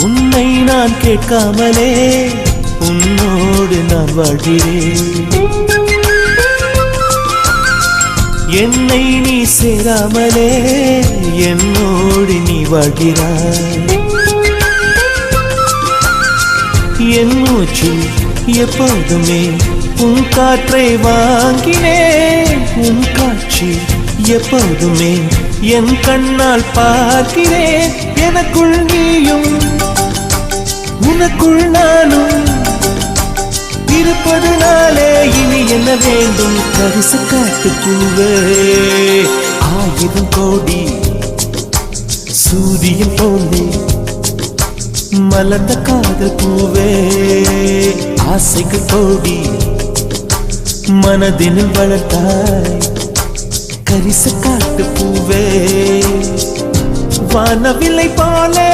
உன்னை நான் கேட்காமலே உன்னோடு நான் வாழ்கிறேன். என்னை நீ சேராமலே என்னோடு நீ வாழ்கிறாய். என் மூச்சில் எப்போதுமே உன் காற்றை வாங்கினேன். உன் காட்சி எப்போதுமே என் கண்ணால் பார்க்கிறேன். எனக்குள் நீயும் உனக்குள் நானும் இருப்பதுனாலே இனி என்ன வேண்டும்? கரிச காட்டு பூவே, 1000 கோடி சூரியன் போலே மலர்ந்த காதல் பூவே, ஆசைகள் கோடி மனதினில் வளர்த்தாய். கரிச காட்டு பூவே, வானவில்லை போலே